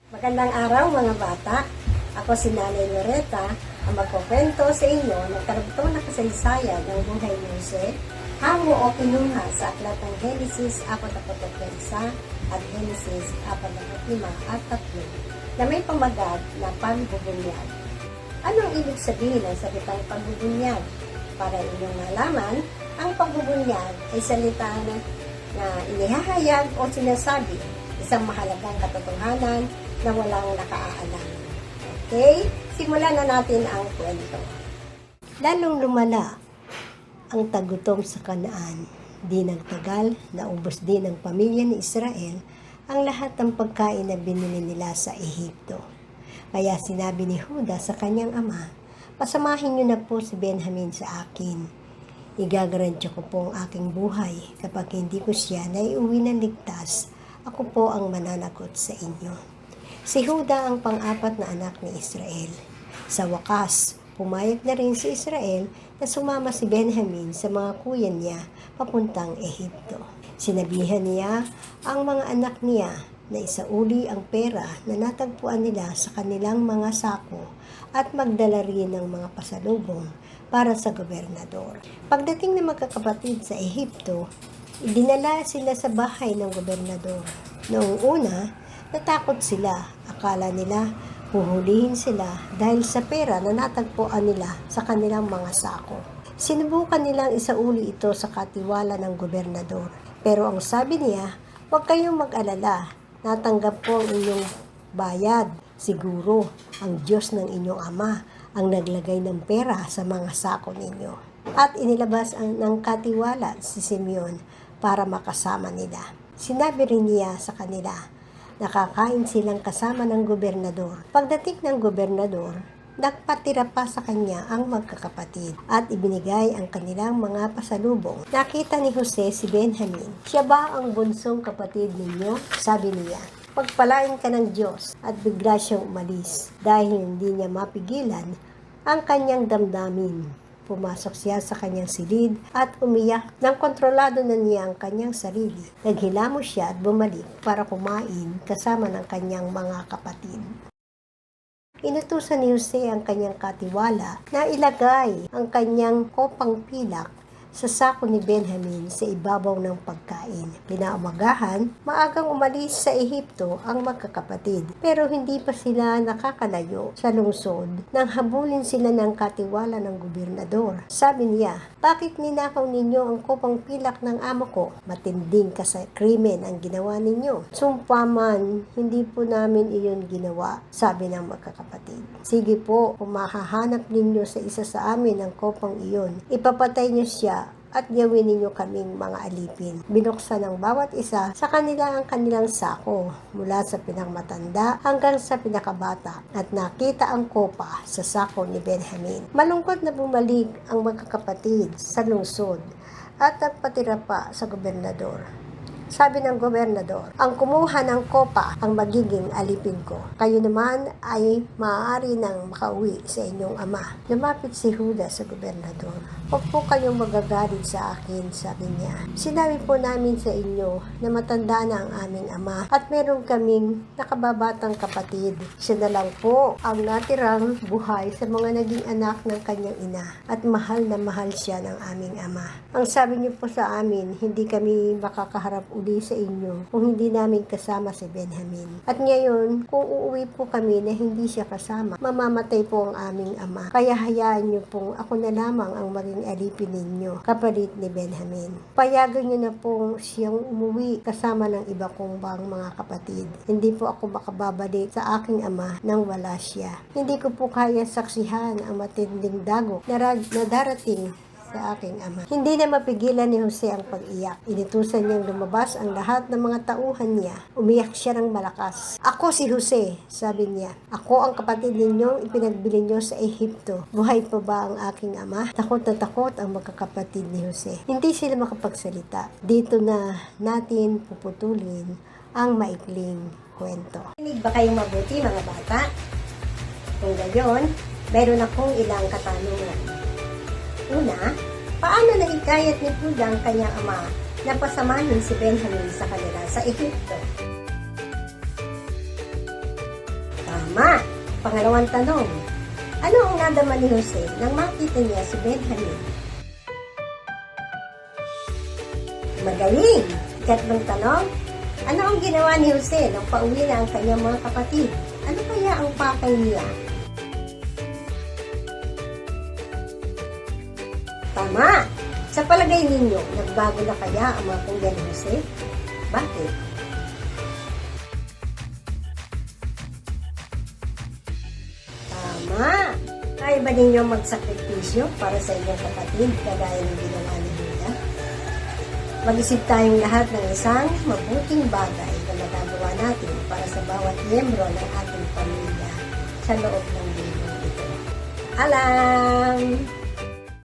Magandang araw mga bata. Ako si Nanay Loretta ang magkukwento sa inyo ng karugtong na kasaysayan ng buhay ni Jose, hango o kinuha sa aklat ng Genesis 41 at Genesis 45 at 3 na may pamagat na pagbubunyag. Anong ibig sabihin ng salitang pagbubunyag? Para inyong malaman, ang pagbubunyag ay salita na inihahayag o sinasabi, isang mahalagang katotohanan na walang nakaalam. Okay? Simulan na natin ang kwento. Lalong lumala ang tagutom sa Kanaan. Di nagtagal, naubos din ng pamilya ni Israel ang lahat ng pagkain na binili nila sa Ehipto. Kaya sinabi ni Juda sa kanyang ama, "Pasamahin niyo na po si Benjamin sa akin. Igagarantya ko po ang aking buhay. Kapag hindi ko siya naiuwi ng ligtas, ako po ang mananagot sa inyo." Si Juda ang pang-apat na anak ni Israel. Sa wakas, pumayag na rin si Israel na sumama si Benjamin sa mga kuya niya papuntang Ehipto. Sinabihan niya ang mga anak niya na isauli ang pera na natagpuan nila sa kanilang mga sako at magdala rin ng mga pasalubong para sa gobernador. Pagdating ng magkakapatid sa Ehipto, idinala sila sa bahay ng gobernador. Noong una, natakot sila. Akala nila huhulihin sila dahil sa pera na natagpuan nila sa kanilang mga sako. Sinubukan nilang isauli ito sa katiwala ng gobernador. Pero ang sabi niya, "Huwag kayong mag-alala. Natanggap ko ang inyong bayad. Siguro ang Diyos ng inyong ama ang naglagay ng pera sa mga sako ninyo." At inilabas ng katiwala si Simeon para makasama nila. Sinabi rin niya sa kanila, nakakain silang kasama ng gobernador. Pagdating ng gobernador, nagpatira pa sa kanya ang magkakapatid at ibinigay ang kanilang mga pasalubong. Nakita ni Jose si Benjamin. "Siya ba ang bunsong kapatid ninyo?" sabi niya. "Pagpalain ka ng Diyos." At bigla siyang umalis dahil hindi niya mapigilan ang kanyang damdamin. Pumasok siya sa kanyang silid at umiyak nang kontrolado na niya ang kanyang sarili. Naghilamos siya at bumalik para kumain kasama ng kanyang mga kapatid. Inutusan ni Jose ang kanyang katiwala na ilagay ang kanyang kopang pilak sa sako ni Benjamin sa ibabaw ng pagkain. Kinaumagahan, maagang umalis sa Ehipto ang magkakapatid. Pero hindi pa sila nakakalayo sa lungsod nang habulin sila ng katiwala ng gobernador. Sabi niya, "Bakit ninakaw ninyo ang kopang pilak ng amo ko? Matinding krimen ang ginawa ninyo." "Sumpa man, hindi po namin iyon ginawa," sabi ng magkakapatid. "Sige po, kung mahahanap ninyo sa isa sa amin ang kopang iyon, ipapatay niyo siya at gawin ninyo kaming mga alipin." Binuksan ng bawat isa sa kanila ang kanilang sako, mula sa pinakamatanda hanggang sa pinakabata, at nakita ang kopa sa sako ni Benjamin. Malungkot na bumalik ang magkakapatid sa lungsod at nagpatira pa sa gobernador. Sabi ng gobernador, "Ang kumuha ng kopa ang magiging alipin ko. Kayo naman ay maaari nang makauwi sa inyong ama." Lumapit si Juda sa gobernador. "Huwag po kayong magagalit sa akin," sabi niya. "Sinabi po namin sa inyo na matanda na ang aming ama at meron kaming nakababatang kapatid. Siya na lang po ang natirang buhay sa mga naging anak ng kanyang ina at mahal na mahal siya ng aming ama. Ang sabi niyo po sa amin, hindi kami makakaharap uli sa inyo kung hindi namin kasama si Benjamin. At ngayon, kung uuwi po kami na hindi siya kasama, mamamatay po ang aming ama. Kaya hayaan niyo pong ako na lamang ang maging alipin ninyo, kapalit ni Benjamin. Payagan niyo na pong siyang umuwi kasama ng iba kong mga kapatid. Hindi po ako makababalik sa aking ama nang wala siya. Hindi ko po kaya saksihan ang matinding dagok na darating sa aking ama." Hindi na mapigilan ni Jose ang pag-iyak. Inutusan niyang lumabas ang lahat ng mga tauhan niya. Umiyak siya ng malakas. "Ako si Jose," sabi niya. "Ako ang kapatid ninyong ipinagbili niyo sa Ehipto. Buhay pa ba ang aking ama?" Takot na takot ang magkakapatid ni Jose. Hindi sila makapagsalita. Dito na natin puputulin ang maikling kwento. Kinig ba kayong mabuti mga bata? Kung gayon, meron akong ilang katanungan. Una, paano naikayat ni Juda ang kanyang ama na pasamahin si Benjamin sa kanila sa Ehipto? Tama. Pangalawang tanong. Ano ang nadama ni Jose nang makita niya si Benjamin? Magaling! Ikatlong tanong. Ano ang ginawa ni Jose nang pauwi na ang kanyang mga kapatid? Ano kaya ang pakay niya? Tama! Sa palagay ninyo, nagbago na kaya ang mga punggan ni Jose? Bakit? Tama! Kaya ba ninyo magsakripisyo para sa inyong kapatid kagaya ng ginawa ni Judah? Mag-isip tayong lahat ng isang mabuting bagay na magagawa natin para sa bawat miyembro ng ating pamilya sa loob ng libro ito. Alam!